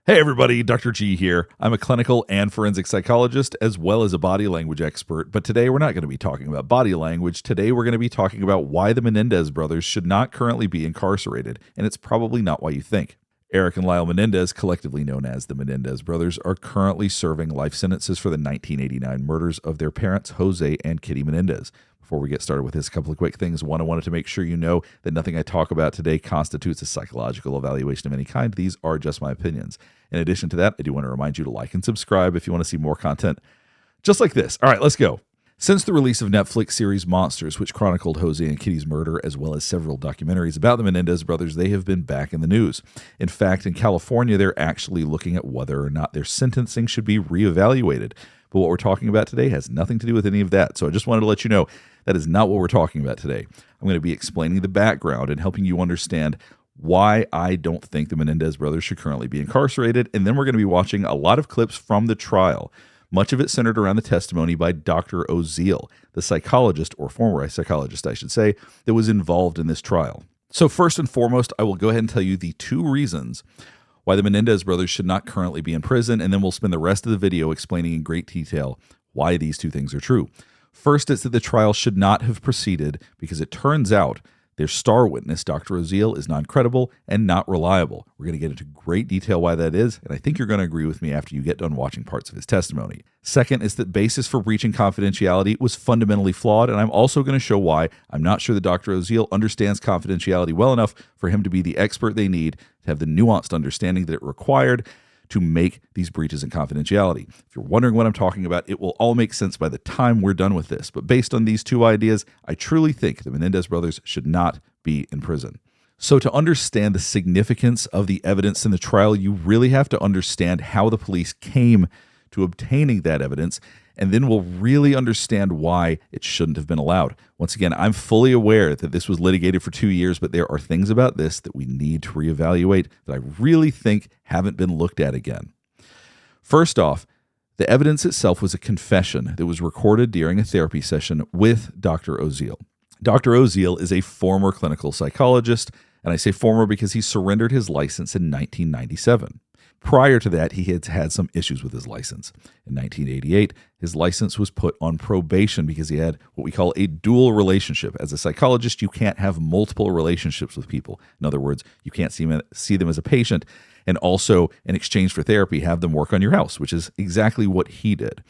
Hey everybody, Dr. G here. I'm a clinical and forensic psychologist as well as a body language expert, but today we're not going to be talking about body language. Today we're going to be talking about why the Menendez brothers should not currently be incarcerated, and it's probably not why you think. Erik and Lyle Menendez, collectively known as the Menendez Brothers, are currently serving life sentences for the 1989 murders of their parents, Jose and Kitty Menendez. Before we get started with this, a couple of quick things. One, I wanted to make sure you know that nothing I talk about today constitutes a psychological evaluation of any kind. These are just my opinions. In addition to that, I do want to remind you to like and subscribe if you want to see more content just like this. All right, let's go. Since the release of Netflix series Monsters, which chronicled Jose and Kitty's murder, as well as several documentaries about the Menendez brothers, they have been back in the news. In fact, in California, they're actually looking at whether or not their sentencing should be reevaluated. But what we're talking about today has nothing to do with any of that. So I just wanted to let you know that is not what we're talking about today. I'm going to be explaining the background and helping you understand why I don't think the Menendez brothers should currently be incarcerated. And then we're going to be watching a lot of clips from the trial, much of it centered around the testimony by Dr. Oziel, the psychologist, or former psychologist, I should say, that was involved in this trial. So first and foremost, I will go ahead and tell you the two reasons why the Menendez brothers should not currently be in prison, and then we'll spend the rest of the video explaining in great detail why these two things are true. First, it's that the trial should not have proceeded because it turns out their star witness, Dr. Oziel, is non-credible and not reliable. We're going to get into great detail why that is, and I think you're going to agree with me after you get done watching parts of his testimony. Second is that basis for breaching confidentiality was fundamentally flawed, and I'm also going to show why I'm not sure that Dr. Oziel understands confidentiality well enough for him to be the expert they need to have the nuanced understanding that it required to make these breaches in confidentiality. If you're wondering what I'm talking about, it will all make sense by the time we're done with this. But based on these two ideas, I truly think the Menendez brothers should not be in prison. So to understand the significance of the evidence in the trial, you really have to understand how the police came to obtaining that evidence, and then we'll really understand why it shouldn't have been allowed. Once again, I'm fully aware that this was litigated for 2 years, but there are things about this that we need to reevaluate that I really think haven't been looked at again. First off, the evidence itself was a confession that was recorded during a therapy session with Dr. Oziel. Dr. Oziel is a former clinical psychologist, and I say former because he surrendered his license in 1997. Prior to that, he had had some issues with his license. In 1988, his license was put on probation because he had what we call a dual relationship. As a psychologist, you can't have multiple relationships with people. In other words, you can't see them as a patient and also, in exchange for therapy, have them work on your house, which is exactly what he did.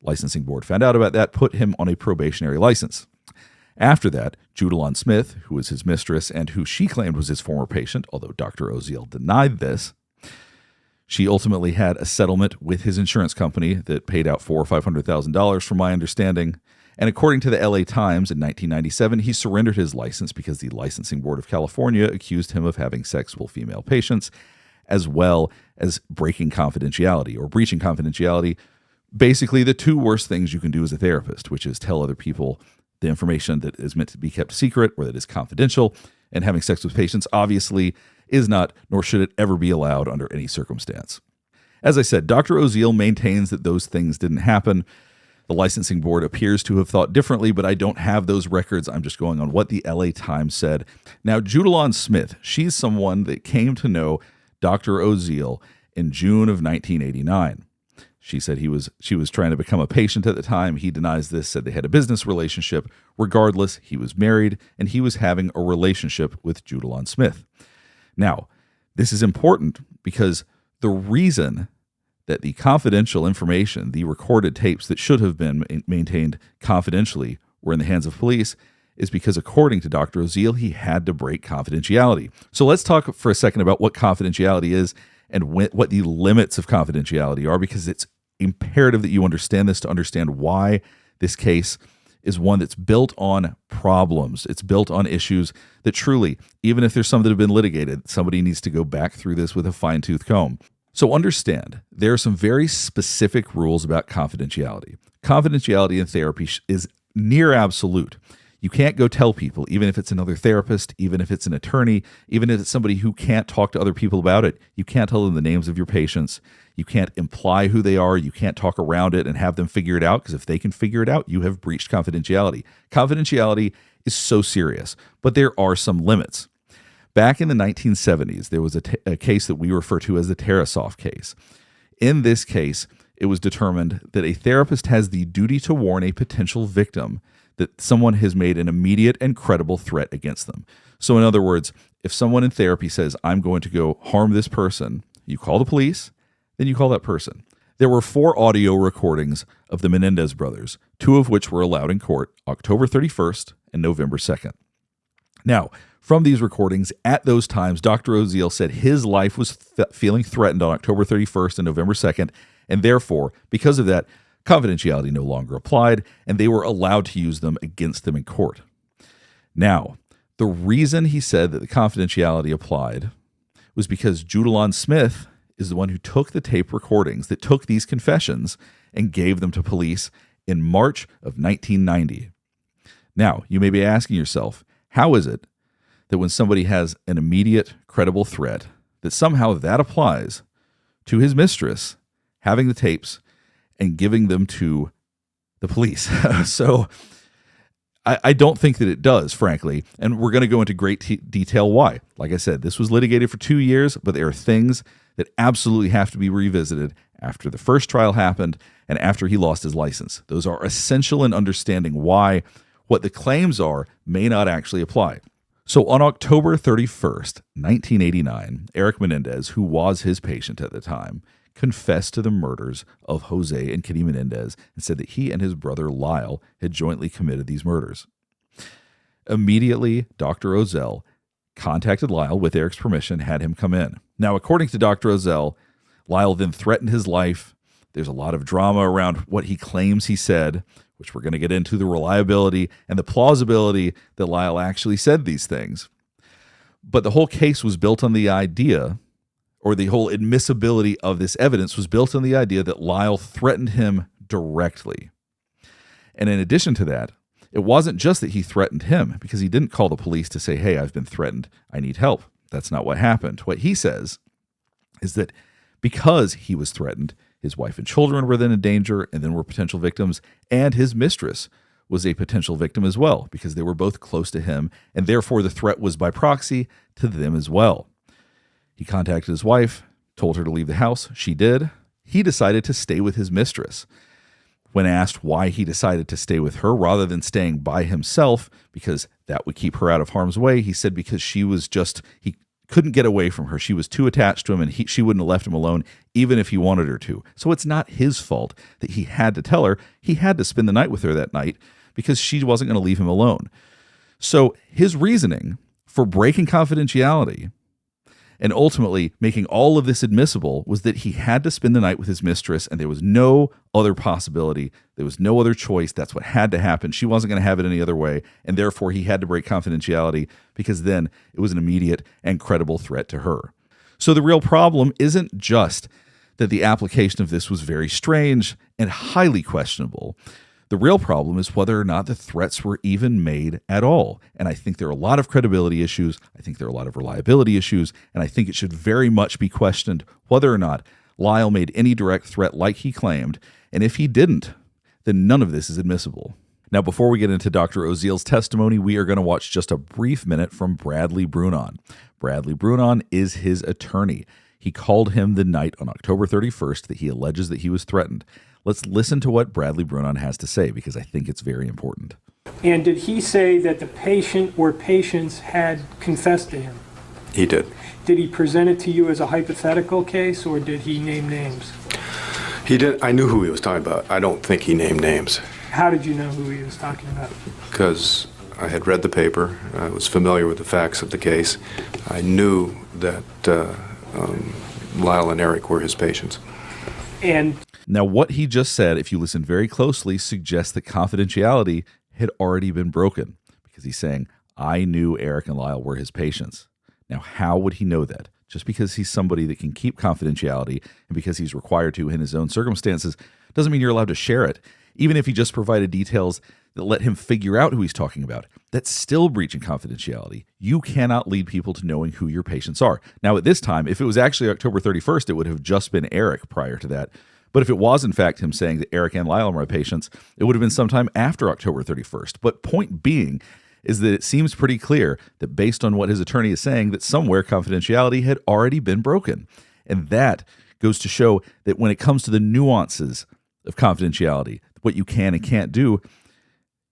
Licensing board found out about that, put him on a probationary license. After that, Judalon Smith, who was his mistress and who she claimed was his former patient, although Dr. Oziel denied this, she ultimately had a settlement with his insurance company that paid out $400,000 or $500,000 from my understanding. And according to the LA Times in 1997, he surrendered his license because the Licensing Board of California accused him of having sex with female patients, as well as breaking confidentiality or breaching confidentiality. Basically, the two worst things you can do as a therapist, which is tell other people the information that is meant to be kept secret or that is confidential, and having sex with patients obviously is not, nor should it ever be allowed under any circumstance. As I said, Dr. Oziel maintains that those things didn't happen. The licensing board appears to have thought differently, but I don't have those records. I'm just going on what the LA Times said. Now, Judalon Smith, she's someone that came to know Dr. Oziel in June of 1989. She said she was trying to become a patient at the time. He denies this, said they had a business relationship. Regardless, he was married, and he was having a relationship with Judalon Smith. Now, this is important because the reason that the confidential information, the recorded tapes that should have been maintained confidentially, were in the hands of police is because, according to Dr. Oziel, he had to break confidentiality. So let's talk for a second about what confidentiality is and what the limits of confidentiality are, because it's imperative that you understand this to understand why this case is one that's built on problems. It's built on issues that truly, even if there's some that have been litigated, somebody needs to go back through this with a fine-tooth comb. So understand, there are some very specific rules about confidentiality. Confidentiality in therapy is near absolute. You can't go tell people, even if it's another therapist, even if it's an attorney, even if it's somebody who can't talk to other people about it, you can't tell them the names of your patients. You can't imply who they are. You can't talk around it and have them figure it out, because if they can figure it out, you have breached confidentiality. Confidentiality is so serious, but there are some limits. Back in the 1970s, there was a case that we refer to as the Tarasov case. In this case, it was determined that a therapist has the duty to warn a potential victim that someone has made an immediate and credible threat against them. So in other words, if someone in therapy says, I'm going to go harm this person, you call the police, then you call that person. There were 4 audio recordings of the Menendez brothers, 2 of which were allowed in court, October 31st and November 2nd. Now, from these recordings, at those times, Dr. Oziel said his life was feeling threatened on October 31st and November 2nd, and therefore, because of that, confidentiality no longer applied, and they were allowed to use them against them in court. Now, the reason he said that the confidentiality applied was because Judalon Smith is the one who took the tape recordings that took these confessions and gave them to police in March of 1990. Now, you may be asking yourself, how is it that when somebody has an immediate, credible threat, that somehow that applies to his mistress having the tapes and giving them to the police? So I don't think that it does, frankly, and we're going to go into great detail why. Like I said, this was litigated for 2 years, but there are things that absolutely have to be revisited after the first trial happened and after he lost his license. Those are essential in understanding why what the claims are may not actually apply. So on October 31st, 1989, Erik Menendez, who was his patient at the time, confessed to the murders of Jose and Kitty Menendez and said that he and his brother Lyle had jointly committed these murders. Immediately, Dr. Oziel contacted Lyle with Erik's permission, had him come in. Now, according to Dr. Oziel, Lyle then threatened his life. There's a lot of drama around what he claims he said, which we're going to get into, the reliability and the plausibility that Lyle actually said these things. But the whole case was built on the idea, or the whole admissibility of this evidence was built on the idea that Lyle threatened him directly. And in addition to that, it wasn't just that he threatened him, because he didn't call the police to say, hey, I've been threatened, I need help. That's not what happened. What he says is that because he was threatened, his wife and children were then in danger and then were potential victims, and his mistress was a potential victim as well, because they were both close to him, and therefore the threat was by proxy to them as well. He contacted his wife, told her to leave the house. She did. He decided to stay with his mistress. When asked why he decided to stay with her rather than staying by himself, because that would keep her out of harm's way, he said because he couldn't get away from her. She was too attached to him, and she wouldn't have left him alone even if he wanted her to. So it's not his fault that he had to tell her. He had to spend the night with her that night because she wasn't going to leave him alone. So his reasoning for breaking confidentiality and ultimately making all of this admissible was that he had to spend the night with his mistress, and there was no other possibility. There was no other choice. That's what had to happen. She wasn't going to have it any other way, and therefore he had to break confidentiality because then it was an immediate and credible threat to her. So the real problem isn't just that the application of this was very strange and highly questionable. The real problem is whether or not the threats were even made at all. And I think there are a lot of credibility issues. I think there are a lot of reliability issues. And I think it should very much be questioned whether or not Lyle made any direct threat like he claimed. And if he didn't, then none of this is admissible. Now, before we get into Dr. Oziel's testimony, we are going to watch just a brief minute from Bradley Brunon. Bradley Brunon is his attorney. He called him the night on October 31st that he alleges that he was threatened. Let's listen to what Bradley Brunon has to say, because I think it's very important. And did he say that the patient or patients had confessed to him? He did. Did he present it to you as a hypothetical case, or did he name names? He did. I knew who he was talking about. I don't think he named names. How did you know who he was talking about? Because I had read the paper. I was familiar with the facts of the case. I knew that Lyle and Erik were his patients. And now, what he just said, if you listen very closely, suggests that confidentiality had already been broken, because he's saying, I knew Erik and Lyle were his patients. Now, how would he know that? Just because he's somebody that can keep confidentiality and because he's required to in his own circumstances doesn't mean you're allowed to share it. Even if he just provided details that let him figure out who he's talking about, that's still breaching confidentiality. You cannot lead people to knowing who your patients are. Now, at this time, if it was actually October 31st, it would have just been Erik prior to that. But if it was, in fact, him saying that Erik and Lyle are my patients, it would have been sometime after October 31st. But point being is that it seems pretty clear that based on what his attorney is saying, that somewhere confidentiality had already been broken. And that goes to show that when it comes to the nuances of confidentiality, what you can and can't do,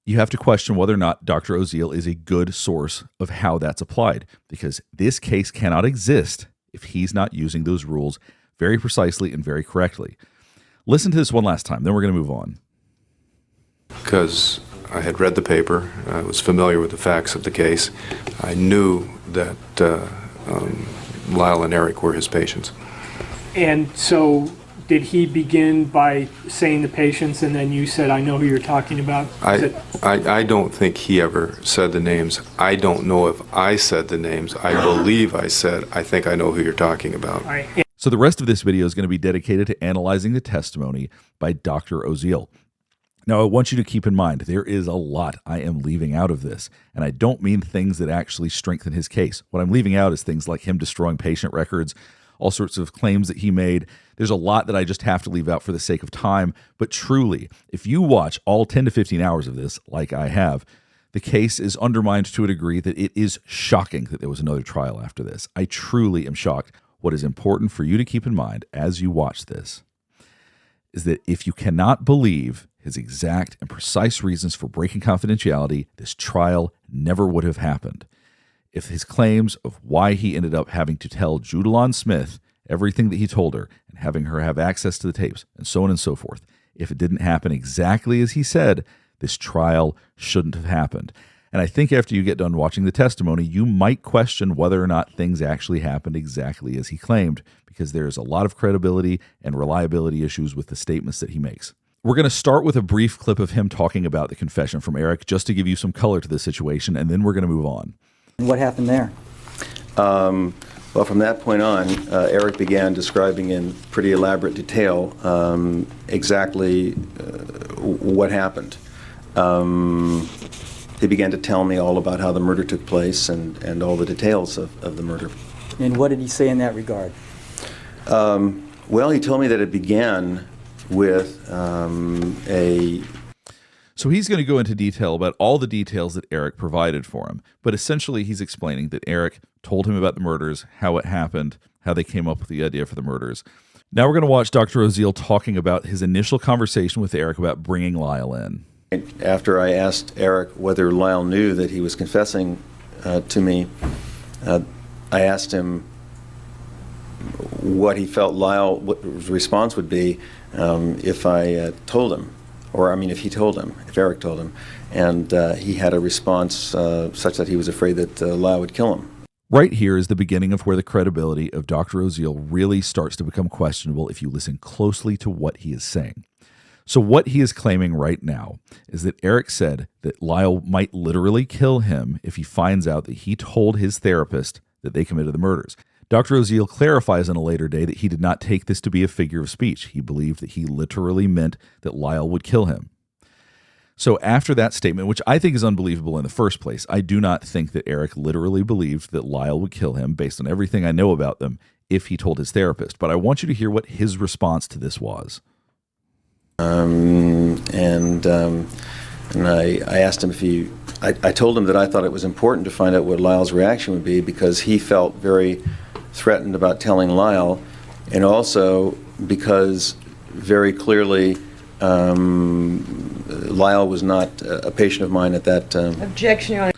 you have to question whether or not Dr. Oziel is a good source of how that's applied, because this case cannot exist if he's not using those rules very precisely and very correctly. Listen to this one last time, then we're going to move on. Because I had read the paper, I was familiar with the facts of the case. I knew that Lyle and Erik were his patients. And so did he begin by saying the patients and then you said, I know who you're talking about? I don't think he ever said the names. I don't know if I said the names. I believe I said, I think I know who you're talking about. All right. So the rest of this video is going to be dedicated to analyzing the testimony by Dr. Oziel. Now, I want you to keep in mind, there is a lot I am leaving out of this, and I don't mean things that actually strengthen his case. What I'm leaving out is things like him destroying patient records, all sorts of claims that he made. There's a lot that I just have to leave out for the sake of time, but truly, if you watch all 10 to 15 hours of this, like I have, the case is undermined to a degree that it is shocking that there was another trial after this. I truly am shocked. What is important for you to keep in mind as you watch this is that if you cannot believe his exact and precise reasons for breaking confidentiality, this trial never would have happened. If his claims of why he ended up having to tell Judalon Smith everything that he told her and having her have access to the tapes and so on and so forth, if it didn't happen exactly as he said, this trial shouldn't have happened. And I think after you get done watching the testimony, you might question whether or not things actually happened exactly as he claimed, because there's a lot of credibility and reliability issues with the statements that he makes. We're going to start with a brief clip of him talking about the confession from Erik, just to give you some color to the situation, and then we're going to move on. What happened there? Well, from that point on, Erik began describing in pretty elaborate detail exactly what happened. He began to tell me all about how the murder took place and all the details of the murder. And what did he say in that regard? Well, he told me that it began with So he's going to go into detail about all the details that Erik provided for him. But essentially, he's explaining that Erik told him about the murders, how it happened, how they came up with the idea for the murders. Now we're going to watch Dr. Oziel talking about his initial conversation with Erik about bringing Lyle in. After I asked Erik whether Lyle knew that he was confessing to me, I asked him what he felt what his response would be if I told him, if Erik told him. And he had a response such that he was afraid that Lyle would kill him. Right here is the beginning of where the credibility of Dr. Oziel really starts to become questionable if you listen closely to what he is saying. So what he is claiming right now is that Erik said that Lyle might literally kill him if he finds out that he told his therapist that they committed the murders. Dr. Oziel clarifies on a later day that he did not take this to be a figure of speech. He believed that he literally meant that Lyle would kill him. So after that statement, which I think is unbelievable in the first place, I do not think that Erik literally believed that Lyle would kill him based on everything I know about them if he told his therapist. But I want you to hear what his response to this was. And I asked him I told him that I thought it was important to find out what Lyle's reaction would be, because he felt very threatened about telling Lyle, and also because very clearly Lyle was not a patient of mine at that time. Objection, Your Honor.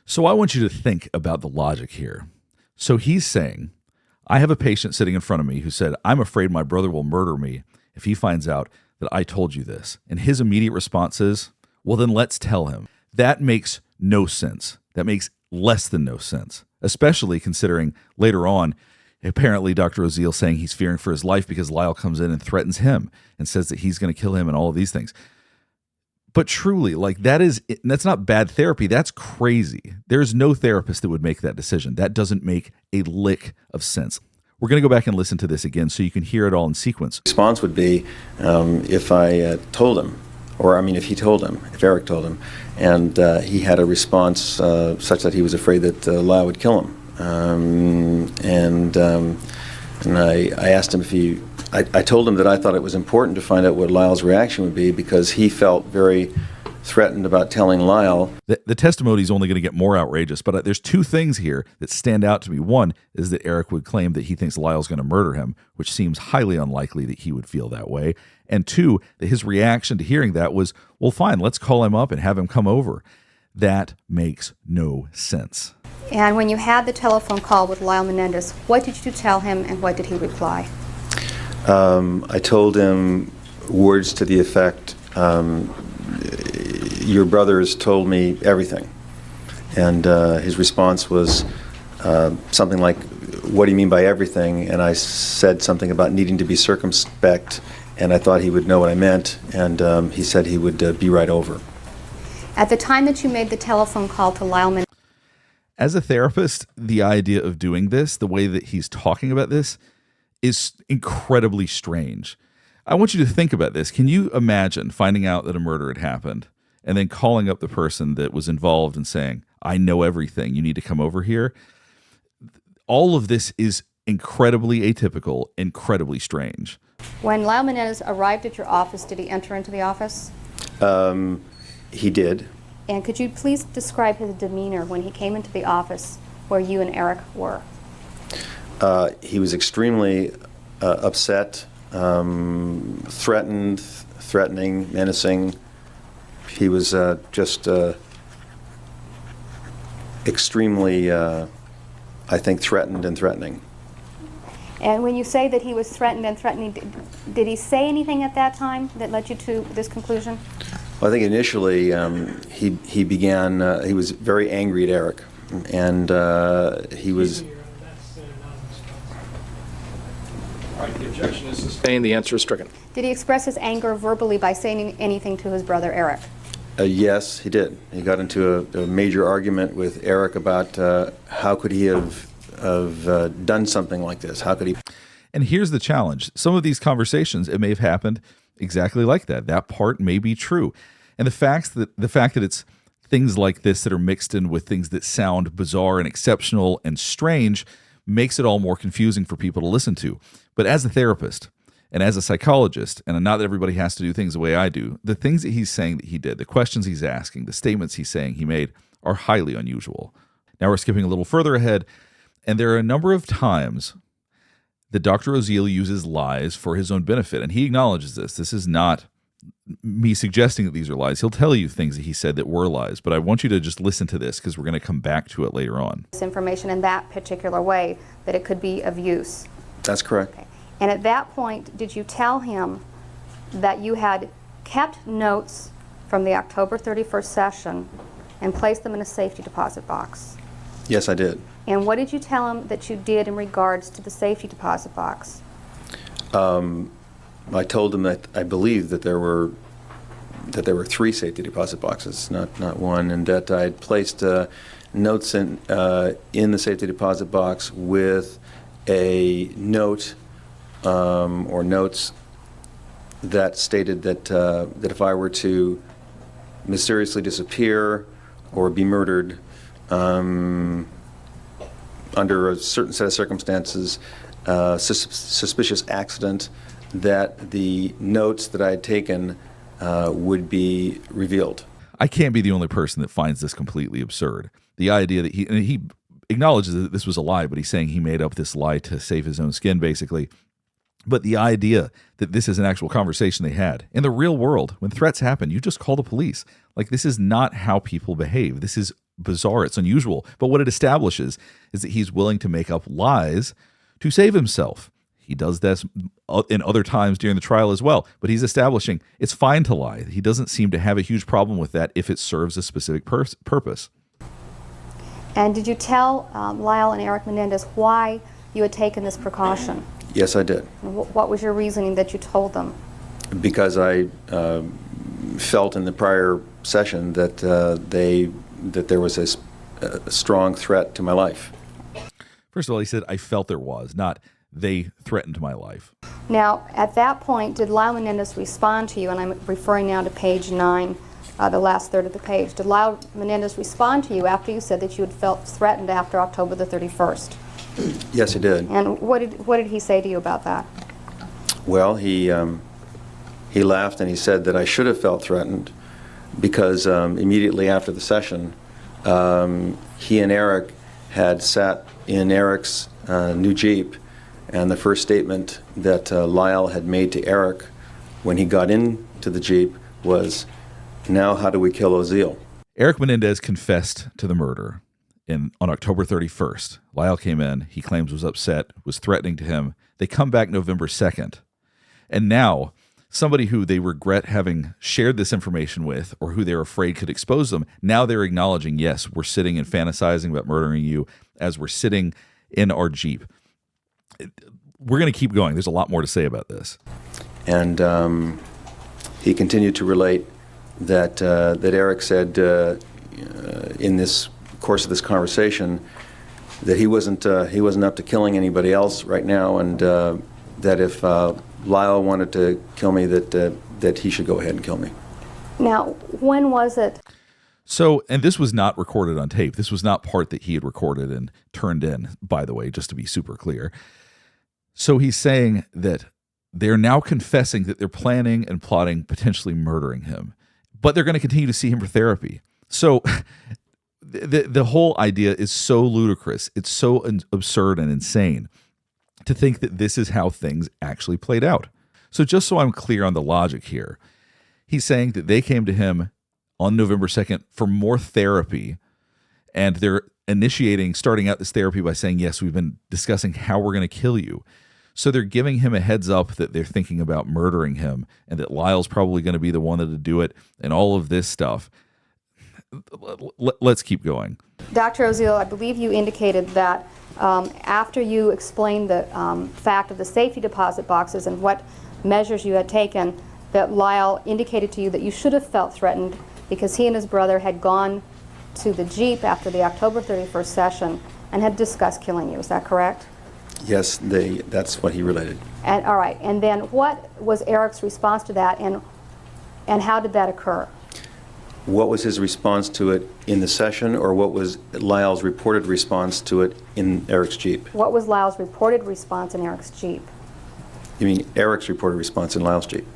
So I want you to think about the logic here. So he's saying, I have a patient sitting in front of me who said, I'm afraid my brother will murder me if he finds out that I told you this. And his immediate response is, well, then let's tell him. That makes no sense. That makes less than no sense, especially considering later on, apparently Dr. Oziel saying he's fearing for his life because Lyle comes in and threatens him and says that he's going to kill him and all of these things. But truly, that's not bad therapy. That's crazy. There's no therapist that would make that decision. That doesn't make a lick of sense. We're going to go back and listen to this again so you can hear it all in sequence. Response would be if I told him, if Erik told him, and he had a response such that he was afraid that Lyle would kill him. And I asked him I told him that I thought it was important to find out what Lyle's reaction would be, because he felt very threatened about telling Lyle. The testimony is only going to get more outrageous, but there's two things here that stand out to me. One is that Erik would claim that he thinks Lyle's going to murder him, which seems highly unlikely that he would feel that way. And two, that his reaction to hearing that was, well, fine, let's call him up and have him come over. That makes no sense. And when you had the telephone call with Lyle Menendez, what did you tell him and what did he reply? I told him words to the effect, your brothers told me everything. And his response was something like, what do you mean by everything? And I said something about needing to be circumspect, and I thought he would know what I meant, and he said he would be right over. At the time that you made the telephone call to Lyle Menendez, As a therapist, the idea of doing this, the way that he's talking about this, is incredibly strange. I want you to think about this. Can you imagine finding out that a murder had happened and then calling up the person that was involved and saying, I know everything, you need to come over here? All of this is incredibly atypical, incredibly strange. when Lyle Menendez arrived at your office, did he enter into the office? He did. And could you please describe his demeanor when he came into the office where you and Erik were? He was extremely upset, threatening, menacing. He was just extremely, I think, threatened and threatening. And when you say that he was threatened and threatening, did he say anything at that time that led you to this conclusion? Well, I think initially he began, he was very angry at Erik, and he was... All right, the objection is sustained. The answer is stricken. Did he express his anger verbally by saying anything to his brother Erik? Yes, he did. He got into a major argument with Erik about how could he have done something like this? How could he? And here's the challenge. Some of these conversations, it may have happened exactly like that. That part may be true. And the fact that it's things like this that are mixed in with things that sound bizarre and exceptional and strange makes it all more confusing for people to listen to. But as a therapist and as a psychologist, and not that everybody has to do things the way I do, the things that he's saying that he did, the questions he's asking, the statements he's saying he made are highly unusual. Now we're skipping a little further ahead, and there are a number of times that Dr. Oziel uses lies for his own benefit, and he acknowledges this. This is not me suggesting that these are lies. He'll tell you things that he said that were lies, but I want you to just listen to this because we're going to come back to it later on. This information in that particular way, that it could be of use. That's correct. Okay. And at that point, did you tell him that you had kept notes from the October 31st session and placed them in a safety deposit box? Yes, I did. And what did you tell him that you did in regards to the safety deposit box? I told him that I believed that there were 3 safety deposit boxes, not one, and that I had placed notes in the safety deposit box with a note or notes that stated that if I were to mysteriously disappear or be murdered under a certain set of circumstances, suspicious accident, that the notes that I had taken would be revealed. I can't be the only person that finds this completely absurd. The idea that he acknowledges that this was a lie, but he's saying he made up this lie to save his own skin, basically. But the idea that this is an actual conversation they had. In the real world, when threats happen, you just call the police. Like, this is not how people behave. This is bizarre. It's unusual. But what it establishes is that he's willing to make up lies to save himself. He does this in other times during the trial as well. But he's establishing it's fine to lie. He doesn't seem to have a huge problem with that if it serves a specific purpose. And did you tell Lyle and Erik Menendez why you had taken this precaution? Yes, I did. And what was your reasoning that you told them? Because I felt in the prior session that that there was a strong threat to my life. First of all, he said, I felt there was, not they threatened my life. Now, at that point, did Lyle Menendez respond to you? And I'm referring now to page 9, the last third of the page. Did Lyle Menendez respond to you after you said that you had felt threatened after October the 31st? Yes, he did. And what did he say to you about that? Well, he laughed and he said that I should have felt threatened, because immediately after the session, he and Erik had sat in Erik's new Jeep, and the first statement that Lyle had made to Erik when he got into the Jeep was, "Now how do we kill Oziel?" Erik Menendez confessed to the murder on October 31st. Lyle came in, he claims was upset, was threatening to him. They come back November 2nd. And now, somebody who they regret having shared this information with, or who they're afraid could expose them, now they're acknowledging, yes, we're sitting and fantasizing about murdering you as we're sitting in our Jeep. We're going to keep going. There's a lot more to say about this. And he continued to relate that Erik said in this course of this conversation that he wasn't up to killing anybody else right now, and that if Lyle wanted to kill me, that he should go ahead and kill me. Now, when was it? So, and this was not recorded on tape. This was not part that he had recorded and turned in, by the way, just to be super clear. So he's saying that they're now confessing that they're planning and plotting potentially murdering him, but they're going to continue to see him for therapy. So the whole idea is so ludicrous. It's so absurd and insane to think that this is how things actually played out. So just so I'm clear on the logic here, he's saying that they came to him on November 2nd for more therapy, and they're starting out this therapy by saying, yes, we've been discussing how we're going to kill you. So they're giving him a heads up that they're thinking about murdering him, and that Lyle's probably going to be the one that'll do it, and all of this stuff. Let's keep going. Dr. Oziel, I believe you indicated that after you explained the fact of the safety deposit boxes and what measures you had taken, that Lyle indicated to you that you should have felt threatened because he and his brother had gone to the Jeep after the October 31st session and had discussed killing you. Is that correct? Yes, that's what he related. And all right. And then what was Erik's response to that, and how did that occur? What was his response to it in the session, or what was Lyle's reported response to it in Erik's Jeep? What was Lyle's reported response in Erik's Jeep? You mean Erik's reported response in Lyle's Jeep?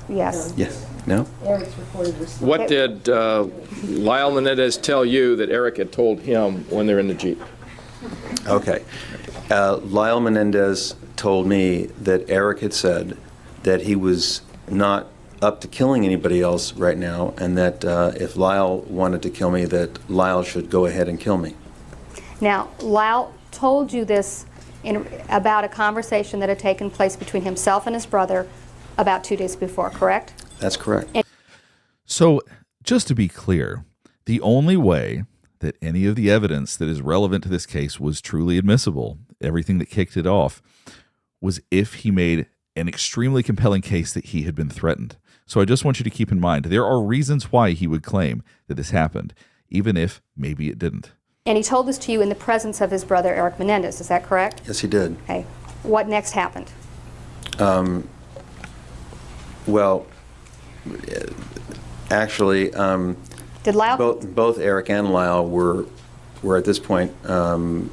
Yes. Yes. No? Erik's reported response. What did Lyle Menendez tell you that Erik had told him when they're in the Jeep? Okay. Lyle Menendez told me that Erik had said that he was not up to killing anybody else right now, and that if Lyle wanted to kill me, that Lyle should go ahead and kill me. Now, Lyle told you this about a conversation that had taken place between himself and his brother about 2 days before, correct? That's correct. So just to be clear, the only way that any of the evidence that is relevant to this case was truly admissible, everything that kicked it off, was if he made an extremely compelling case that he had been threatened. So I just want you to keep in mind, there are reasons why he would claim that this happened, even if maybe it didn't. And he told this to you in the presence of his brother, Erik Menendez, is that correct? Yes, he did. Okay. What next happened? Well, actually, Did Lyle... both Erik and Lyle were at this point laughing.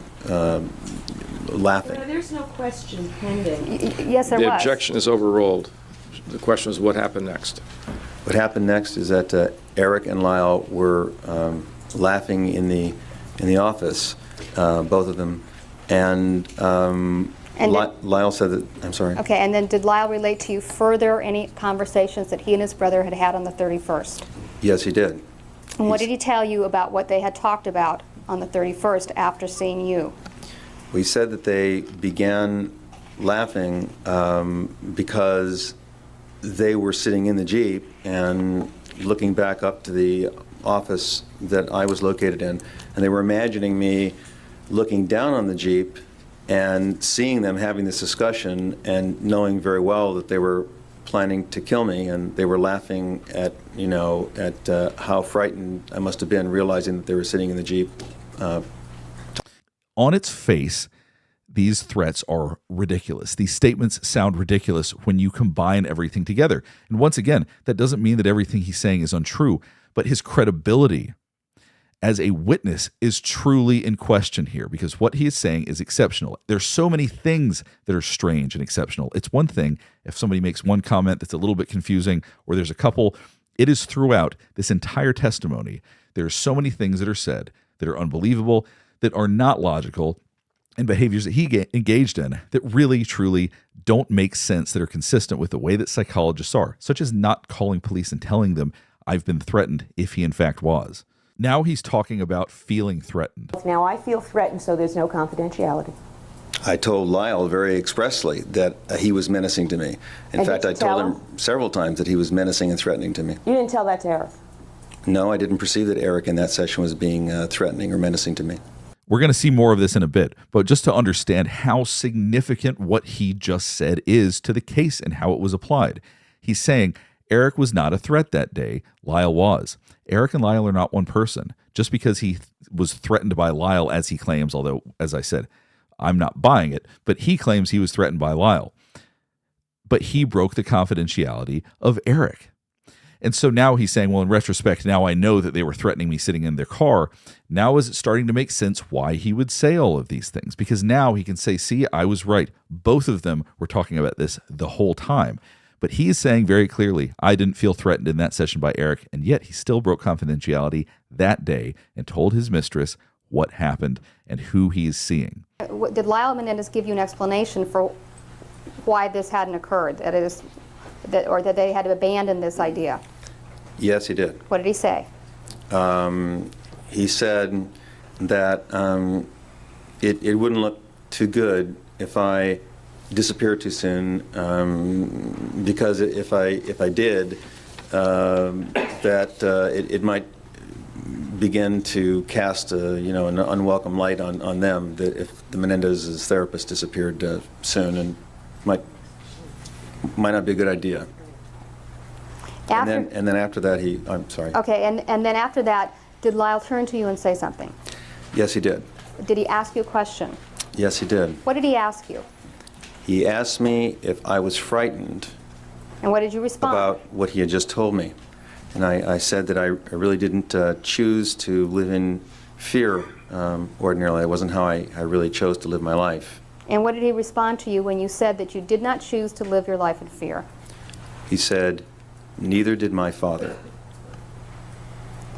There's no question pending. Yes, there The was. objection is overruled. The question is what happened next. What happened next is that Erik and Lyle were laughing in the office, both of them, and Lyle said that. I'm sorry. Okay, and then did Lyle relate to you further any conversations that he and his brother had had on the 31st? Yes, he did. And what did he tell you about what they had talked about on the 31st after seeing you? We said that they began laughing because they were sitting in the Jeep and looking back up to the office that I was located in, and they were imagining me looking down on the Jeep and seeing them having this discussion and knowing very well that they were planning to kill me, and they were laughing at how frightened I must have been, realizing that they were sitting in the Jeep. On its face, these threats are ridiculous. These statements sound ridiculous when you combine everything together. And once again, that doesn't mean that everything he's saying is untrue, but his credibility as a witness is truly in question here, because what he is saying is exceptional. There's so many things that are strange and exceptional. It's one thing if somebody makes one comment that's a little bit confusing, or there's a couple It is throughout this entire testimony. There are so many things that are said that are unbelievable, that are not logical, and behaviors that he engaged in that really, truly don't make sense, that are consistent with the way that psychologists are, such as not calling police and telling them, I've been threatened, if he in fact was. Now he's talking about feeling threatened. Now I feel threatened, so there's no confidentiality. I told Lyle very expressly that he was menacing to me. In And fact, did I you told tell him several times that he was menacing and threatening to me. You didn't tell that to Erik? No, I didn't perceive that Erik in that session was being threatening or menacing to me. We're going to see more of this in a bit, but just to understand how significant what he just said is to the case and how it was applied. He's saying Erik was not a threat that day, Lyle was. Erik and Lyle are not one person. Just because he was threatened by Lyle, as he claims, although, as I said, I'm not buying it, but he claims he was threatened by Lyle. But he broke the confidentiality of Erik. And so now he's saying, well, in retrospect, now I know that they were threatening me sitting in their car. Now is it starting to make sense why he would say all of these things? Because now he can say, see, I was right. Both of them were talking about this the whole time. But he is saying very clearly, I didn't feel threatened in that session by Erik, and yet he still broke confidentiality that day and told his mistress what happened and who he is seeing. Did Lyle Menendez give you an explanation for why this hadn't occurred, or that they had abandoned this idea? Yes, he did. What did he say? He said that it wouldn't look too good if I disappeared too soon, because if I did, it might begin to cast an unwelcome light on them, that if the Menendez's therapist disappeared soon, and might not be a good idea. And then after that, I'm sorry. Okay, and then after that, did Lyle turn to you and say something? Yes, he did. Did he ask you a question? Yes, he did. What did he ask you? He asked me if I was frightened And what did you respond? about what he had just told me. And I said that I really didn't choose to live in fear ordinarily. It wasn't how I really chose to live my life. And what did he respond to you when you said that you did not choose to live your life in fear? He said, neither did my father.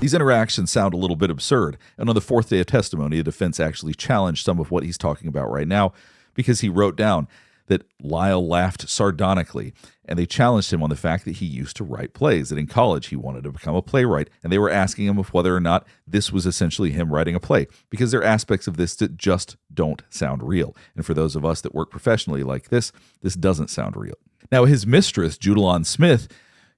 These interactions sound a little bit absurd, and on the fourth day of testimony, the defense actually challenged some of what he's talking about right now, because he wrote down that Lyle laughed sardonically, and they challenged him on the fact that he used to write plays, that in college he wanted to become a playwright, and they were asking him of whether or not this was essentially him writing a play, because there are aspects of this that just don't sound real. And for those of us that work professionally like this doesn't sound real. Now, his mistress, Judalon Smith,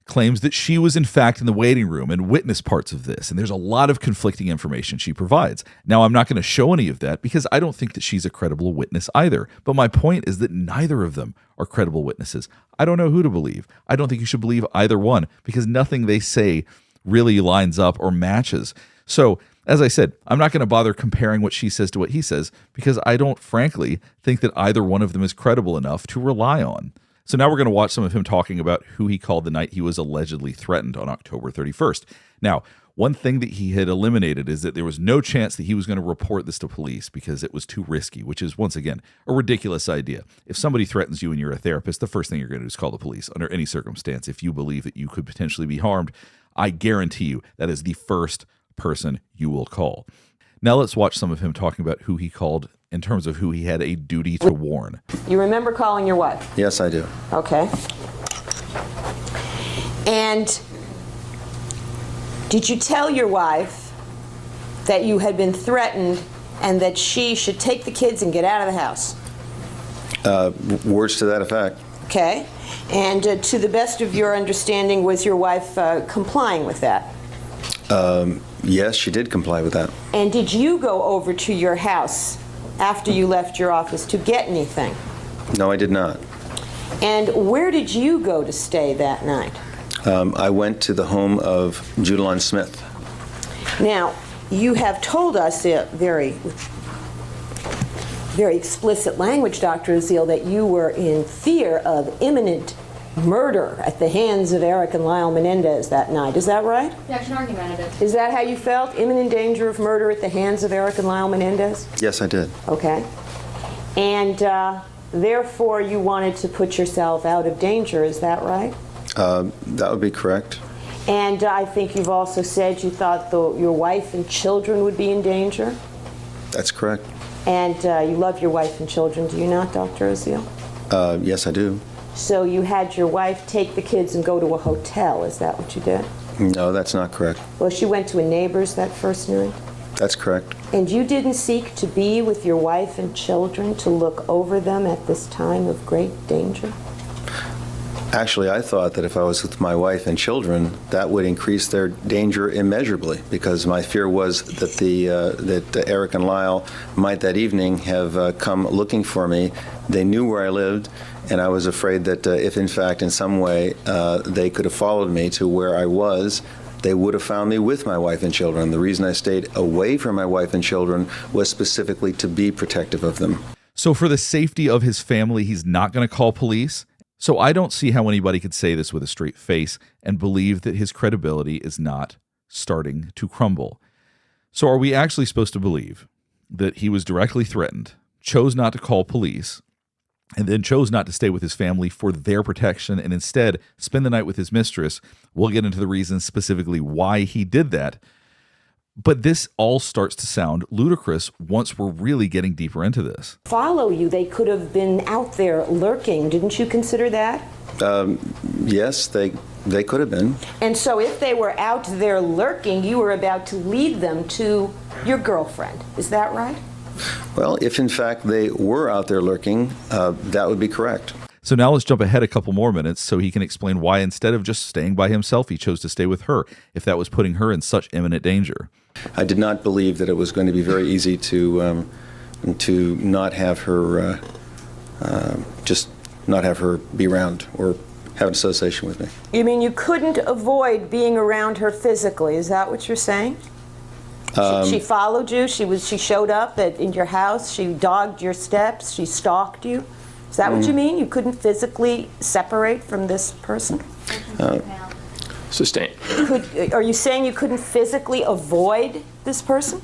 claims that she was in fact in the waiting room and witnessed parts of this, and there's a lot of conflicting information she provides. Now, I'm not going to show any of that because I don't think that she's a credible witness either, but my point is that neither of them are credible witnesses. I don't know who to believe. I don't think you should believe either one, because nothing they say really lines up or matches. So, as I said, I'm not going to bother comparing what she says to what he says, because I don't frankly think that either one of them is credible enough to rely on. So now we're going to watch some of him talking about who he called the night he was allegedly threatened on October 31st. Now, one thing that he had eliminated is that there was no chance that he was going to report this to police because it was too risky, which is, once again, a ridiculous idea. If somebody threatens you and you're a therapist, the first thing you're going to do is call the police under any circumstance. If you believe that you could potentially be harmed, I guarantee you that is the first person you will call. Now let's watch some of him talking about who he called in terms of who he had a duty to warn. You remember calling your wife? Yes, I do. Okay. And did you tell your wife that you had been threatened and that she should take the kids and get out of the house? Words to that effect. Okay. And to the best of your understanding, was your wife complying with that? Yes, she did comply with that. And did you go over to your house after you left your office to get anything? No, I did not. And where did you go to stay that night? I went to the home of Judalon Smith. Now, you have told us very explicit language, Dr. Oziel, that you were in fear of imminent murder at the hands of Erik and Lyle Menendez that night. Is that right? Objection argumentative. Is that how you felt? Imminent danger of murder at the hands of Erik and Lyle Menendez? Yes, I did. Okay. And therefore, you wanted to put yourself out of danger. Is that right? That would be correct. And I think you've also said you thought your wife and children would be in danger. That's correct. And you love your wife and children, do you not, Dr. Oziel? Yes, I do. So you had your wife take the kids and go to a hotel, is that what you did? No, that's not correct. Well, she went to a neighbor's that first night? That's correct. And you didn't seek to be with your wife and children to look over them at this time of great danger? Actually, I thought that if I was with my wife and children, that would increase their danger immeasurably, because my fear was that that Erik and Lyle might that evening have come looking for me. They knew where I lived, and I was afraid that if, in fact, in some way they could have followed me to where I was, they would have found me with my wife and children. The reason I stayed away from my wife and children was specifically to be protective of them. So for the safety of his family, he's not going to call police. So I don't see how anybody could say this with a straight face and believe that his credibility is not starting to crumble. So are we actually supposed to believe that he was directly threatened, chose not to call police, and then chose not to stay with his family for their protection and instead spend the night with his mistress? We'll get into the reasons specifically why he did that. But this all starts to sound ludicrous once we're really getting deeper into this. Follow you. They could have been out there lurking. Didn't you consider that? Yes, they could have been. And so if they were out there lurking, you were about to lead them to your girlfriend. Is that right? Well, if in fact they were out there lurking, that would be correct. So now let's jump ahead a couple more minutes so he can explain why instead of just staying by himself, he chose to stay with her, if that was putting her in such imminent danger. I did not believe that it was going to be very easy to not have her, just not have her be around or have an association with me. You mean you couldn't avoid being around her physically? Is that what you're saying? She followed you. She showed up in your house. She dogged your steps. She stalked you. Is that what you mean? You couldn't physically separate from this person? Sustained. Are you saying you couldn't physically avoid this person?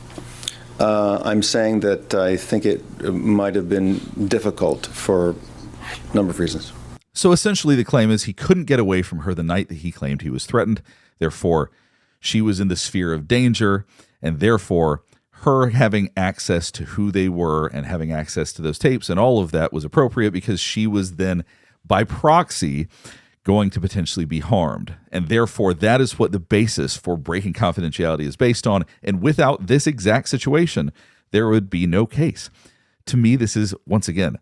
I'm saying that I think it might have been difficult for a number of reasons. So essentially the claim is he couldn't get away from her the night that he claimed he was threatened. Therefore, she was in the sphere of danger, and therefore her having access to who they were and having access to those tapes and all of that was appropriate because she was then, by proxy, going to potentially be harmed. And therefore, that is what the basis for breaking confidentiality is based on. And without this exact situation, there would be no case. To me, this is, once again,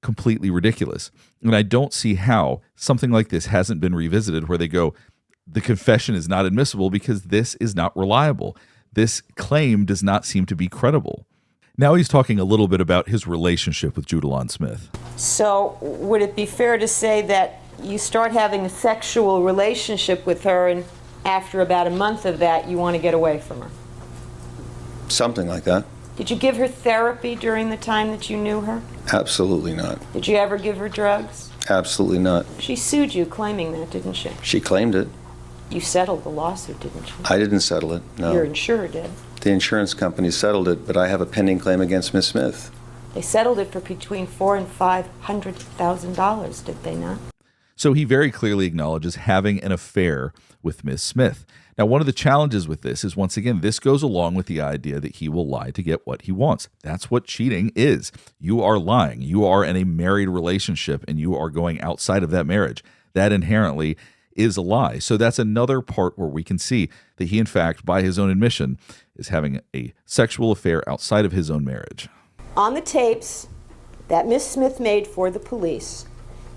completely ridiculous. And I don't see how something like this hasn't been revisited where they go, the confession is not admissible because this is not reliable. This claim does not seem to be credible. Now he's talking a little bit about his relationship with Judalon Smith. So would it be fair to say that you start having a sexual relationship with her, and after about a month of that, you want to get away from her? Something like that. Did you give her therapy during the time that you knew her? Absolutely not. Did you ever give her drugs? Absolutely not. She sued you claiming that, didn't she? She claimed it. You settled the lawsuit, didn't you? I didn't settle it, no. Your insurer did. The insurance company settled it, but I have a pending claim against Miss Smith. They settled it for between $400,000 and $500,000, did they not? So he very clearly acknowledges having an affair with Miss Smith. Now, one of the challenges with this is, once again, this goes along with the idea that he will lie to get what he wants. That's what cheating is. You are lying. You are in a married relationship, and you are going outside of that marriage. That inherently is a lie. So that's another part where we can see that he, in fact, by his own admission, is having a sexual affair outside of his own marriage. On the tapes that Miss Smith made for the police,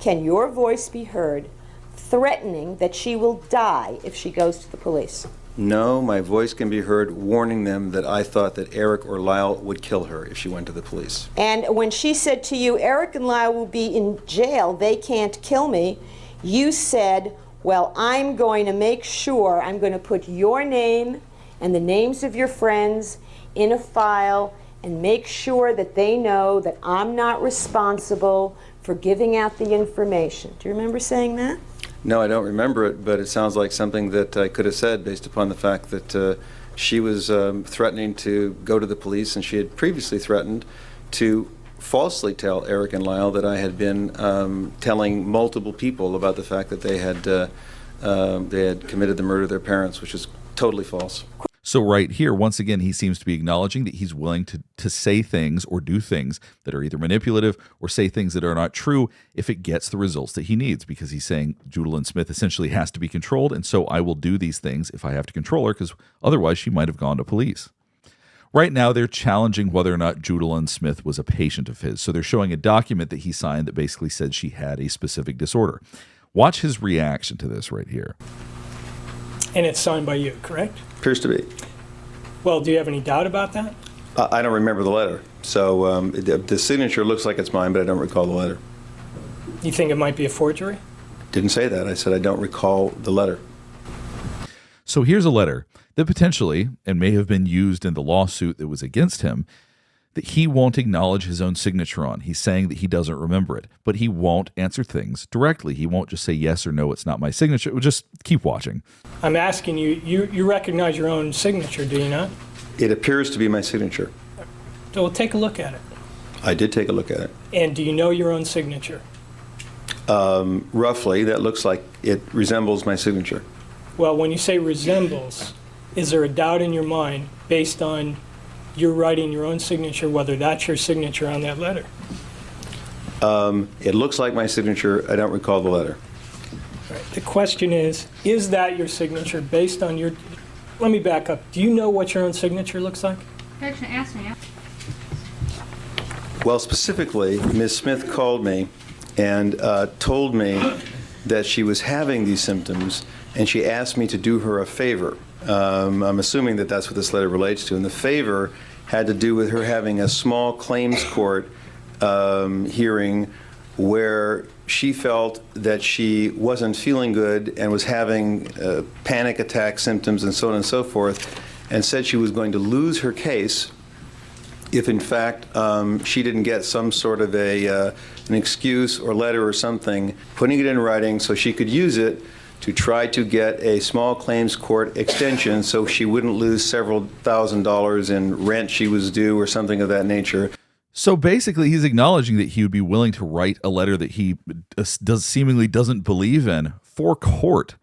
can your voice be heard threatening that she will die if she goes to the police? No, my voice can be heard warning them that I thought that Erik or Lyle would kill her if she went to the police. And when she said to you, Erik and Lyle will be in jail, they can't kill me, you said, well, I'm going to make sure, I'm going to put your name and the names of your friends in a file and make sure that they know that I'm not responsible for giving out the information. Do you remember saying that? No, I don't remember it, but it sounds like something that I could have said based upon the fact that she was threatening to go to the police, and she had previously threatened to falsely tell Erik and Lyle that I had been telling multiple people about the fact that they had they had committed the murder of their parents, which is totally false. So right here, once again, he seems to be acknowledging that he's willing to say things or do things that are either manipulative or say things that are not true if it gets the results that he needs, because he's saying Judalyn Smith essentially has to be controlled, and so I will do these things if I have to control her, because otherwise she might have gone to police. Right now, they're challenging whether or not Judalyn Smith was a patient of his, so they're showing a document that he signed that basically said she had a specific disorder. Watch his reaction to this right here. And it's signed by you, correct? Appears to be. Well, do you have any doubt about that? I don't remember the letter. So the signature looks like it's mine, but I don't recall the letter. You think it might be a forgery? Didn't say that. I said I don't recall the letter. So here's a letter that potentially, and may have been used in the lawsuit that was against him, that he won't acknowledge his own signature on. He's saying that he doesn't remember it, but he won't answer things directly. He won't just say yes or no, it's not my signature. We'll just keep watching. I'm asking you, you recognize your own signature, do you not? It appears to be my signature. So we'll take a look at it. I did take a look at it. And do you know your own signature? Roughly, that looks like it resembles my signature. Well, when you say resembles, is there a doubt in your mind based on you're writing your own signature, whether that's your signature on that letter? It looks like my signature. I don't recall the letter. Right. The question is that your signature based on your... Let me back up. Do you know what your own signature looks like? Ask me. Well, specifically, Ms. Smith called me and told me that she was having these symptoms, and she asked me to do her a favor. I'm assuming that that's what this letter relates to, and the favor had to do with her having a small claims court hearing where she felt that she wasn't feeling good and was having panic attack symptoms and so on and so forth, and said she was going to lose her case if, in fact, she didn't get some sort of an excuse or letter or something, putting it in writing so she could use it to try to get a small claims court extension so she wouldn't lose several $1,000s in rent she was due or something of that nature. So basically, he's acknowledging that he would be willing to write a letter that he seemingly doesn't believe in for court.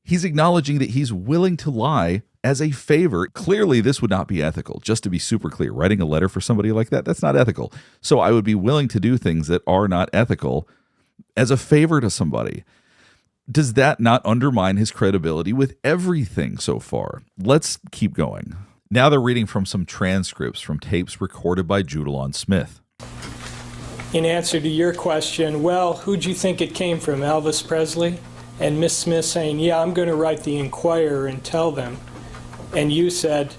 He's acknowledging that he's willing to lie as a favor. Clearly, this would not be ethical. Just to be super clear, writing a letter for somebody like that, that's not ethical. So I would be willing to do things that are not ethical as a favor to somebody. Does that not undermine his credibility with everything so far? Let's keep going. Now they're reading from some transcripts from tapes recorded by Judalyn Smith. In answer to your question, well, who'd you think it came from, Elvis Presley? And Miss Smith saying, yeah, I'm going to write the Inquirer and tell them. And you said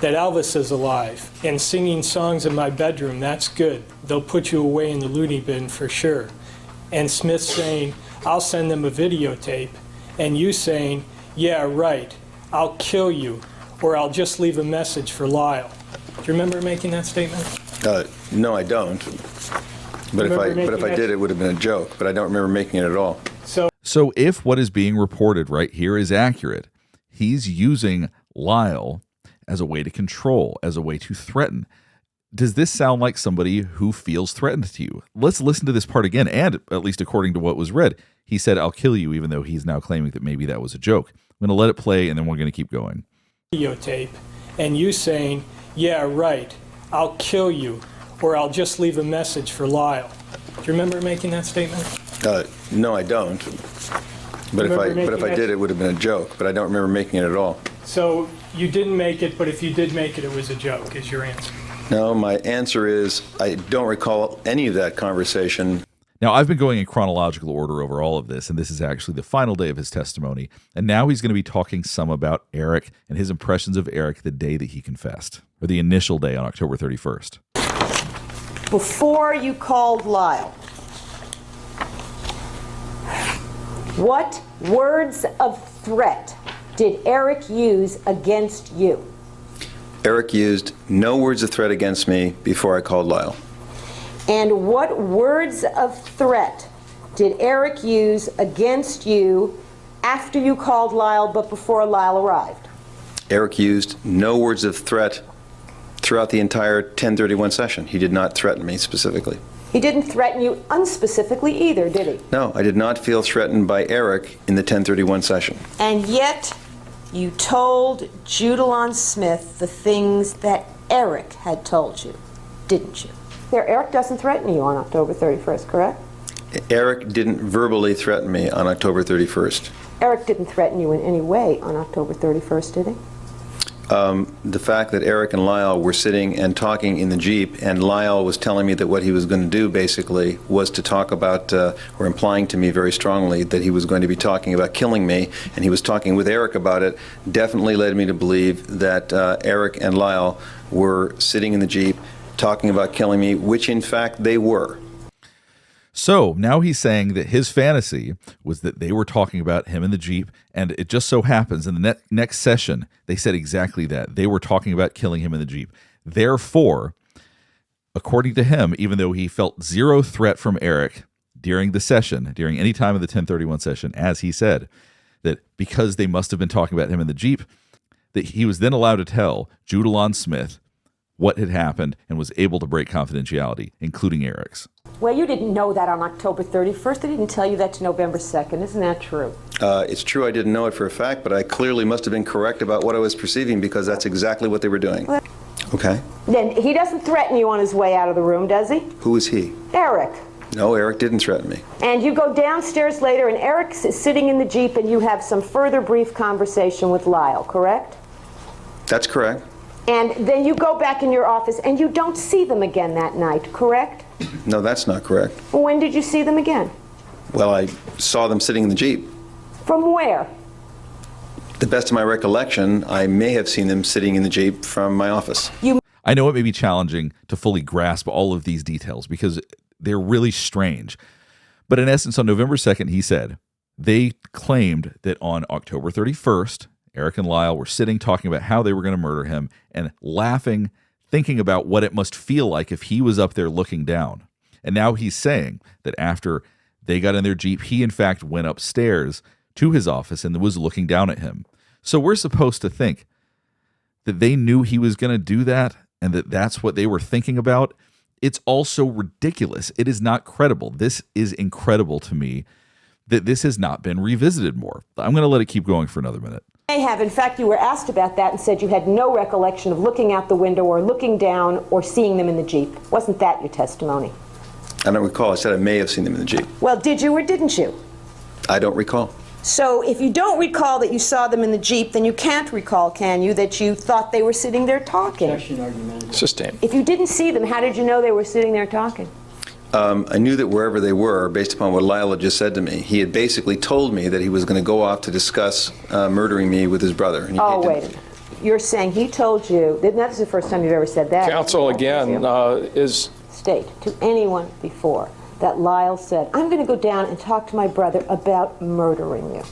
that Elvis is alive and singing songs in my bedroom, that's good. They'll put you away in the loony bin for sure. And Smith saying, I'll send them a videotape. And you saying, yeah, right, I'll kill you, or I'll just leave a message for Lyle. Do you remember making that statement? No, I don't. But if I did, it would have been a joke. But I don't remember making it at all. So if what is being reported right here is accurate, he's using Lyle as a way to control, as a way to threaten. Does this sound like somebody who feels threatened to you? Let's listen to this part again, and at least according to what was read, he said, I'll kill you, even though he's now claiming that maybe that was a joke. I'm going to let it play, and then we're going to keep going. Videotape, and you saying, yeah, right, I'll kill you, or I'll just leave a message for Lyle. Do you remember making that statement? No, I don't. But if I did, it would have been a joke. But I don't remember making it at all. So you didn't make it, but if you did make it, it was a joke, is your answer? No, my answer is I don't recall any of that conversation. Now, I've been going in chronological order over all of this, and this is actually the final day of his testimony. And now he's going to be talking some about Erik and his impressions of Erik the day that he confessed, or the initial day on October 31st. Before you called Lyle, what words of threat did Erik use against you? Erik used no words of threat against me before I called Lyle. And what words of threat did Erik use against you after you called Lyle but before Lyle arrived? Erik used no words of threat throughout the entire 1031 session. He did not threaten me specifically. He didn't threaten you unspecifically either, did he? No, I did not feel threatened by Erik in the 1031 session. And yet, you told Judalon Smith the things that Erik had told you, didn't you? There, Erik doesn't threaten you on October 31st, correct? Erik didn't verbally threaten me on October 31st. Erik didn't threaten you in any way on October 31st, did he? The fact that Erik and Lyle were sitting and talking in the Jeep, and Lyle was telling me that what he was going to do, basically, was to talk about, or implying to me very strongly that he was going to be talking about killing me, and he was talking with Erik about it, definitely led me to believe that Erik and Lyle were sitting in the Jeep talking about killing me, which in fact they were. So now he's saying that his fantasy was that they were talking about him in the Jeep, and it just so happens in the next session, they said exactly that. They were talking about killing him in the Jeep. Therefore, according to him, even though he felt zero threat from Erik during the session, during any time of the 1031 session, as he said, that because they must have been talking about him in the Jeep, that he was then allowed to tell Judalon Smith what had happened and was able to break confidentiality, including Erik's. Well, you didn't know that on October 31st. They didn't tell you that to November 2nd. Isn't that true? It's true I didn't know it for a fact, but I clearly must have been correct about what I was perceiving because that's exactly what they were doing. Okay. Then he doesn't threaten you on his way out of the room, does he? Who is he? Erik. No, Erik didn't threaten me. And you go downstairs later, and Erik's sitting in the Jeep, and you have some further brief conversation with Lyle, correct? That's correct. And then you go back in your office, and you don't see them again that night, correct? No, that's not correct. When did you see them again? Well, I saw them sitting in the Jeep. From where? The best of my recollection, I may have seen them sitting in the Jeep from my office. I know it may be challenging to fully grasp all of these details because they're really strange. But in essence, on November 2nd, he said, they claimed that on October 31st, Erik and Lyle were sitting talking about how they were going to murder him and laughing, thinking about what it must feel like if he was up there looking down. And now he's saying that after they got in their Jeep, he in fact went upstairs to his office and was looking down at him. So we're supposed to think that they knew he was going to do that and that that's what they were thinking about. It's also ridiculous. It is not credible. This is incredible to me that this has not been revisited more. I'm going to let it keep going for another minute. May have. In fact, you were asked about that and said you had no recollection of looking out the window or looking down or seeing them in the Jeep. Wasn't that your testimony? I don't recall. I said I may have seen them in the Jeep. Well, did you or didn't you? I don't recall. So if you don't recall that you saw them in the Jeep, then you can't recall, can you, that you thought they were sitting there talking? Sustained. If you didn't see them, how did you know they were sitting there talking? I knew that wherever they were, based upon what Lyle had just said to me, he had basically told me that he was going to go off to discuss murdering me with his brother. And Oh, wait a minute. You're saying he told you, that's the first time you've ever said that. Counsel, again, is... State to anyone before that Lyle said, I'm going to go down and talk to my brother about murdering you.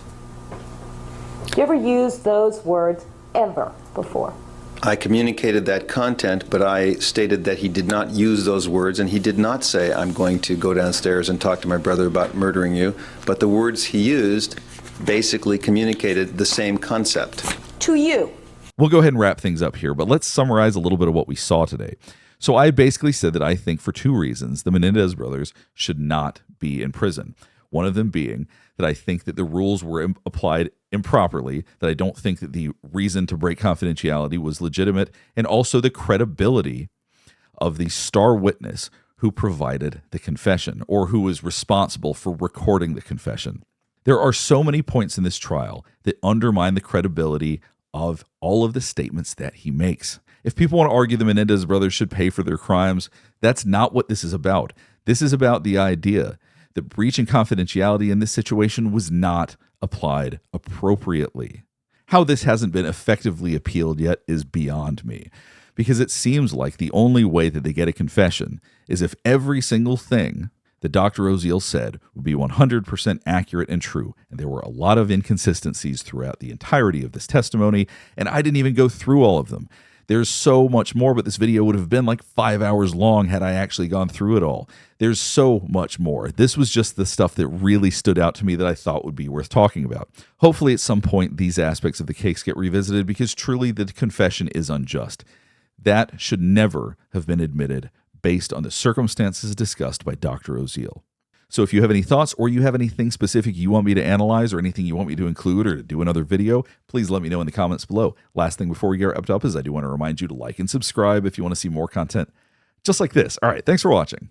You ever used those words ever before? I communicated that content, but I stated that he did not use those words, and he did not say, I'm going to go downstairs and talk to my brother about murdering you. But the words he used basically communicated the same concept. To you. We'll go ahead and wrap things up here, but let's summarize a little bit of what we saw today. So I basically said that I think for two reasons the Menendez brothers should not be in prison. One of them being that I think that the rules were applied improperly, that I don't think that the reason to break confidentiality was legitimate, and also the credibility of the star witness who provided the confession or who was responsible for recording the confession. There are so many points in this trial that undermine the credibility of all of the statements that he makes. If people want to argue the Menendez brothers should pay for their crimes, that's not what this is about. This is about the idea that breaching confidentiality in this situation was not applied appropriately. How this hasn't been effectively appealed yet is beyond me, because it seems like the only way that they get a confession is if every single thing that Dr. Oziel said would be 100% accurate and true. And there were a lot of inconsistencies throughout the entirety of this testimony, and I didn't even go through all of them. There's so much more, but this video would have been like 5 hours long had I actually gone through it all. There's so much more. This was just the stuff that really stood out to me that I thought would be worth talking about. Hopefully at some point these aspects of the case get revisited, because truly the confession is unjust. That should never have been admitted based on the circumstances discussed by Dr. Oziel. So if you have any thoughts or you have anything specific you want me to analyze or anything you want me to include or to do another video, please let me know in the comments below. Last thing before we get wrapped up is I do want to remind you to like and subscribe if you want to see more content just like this. All right, thanks for watching.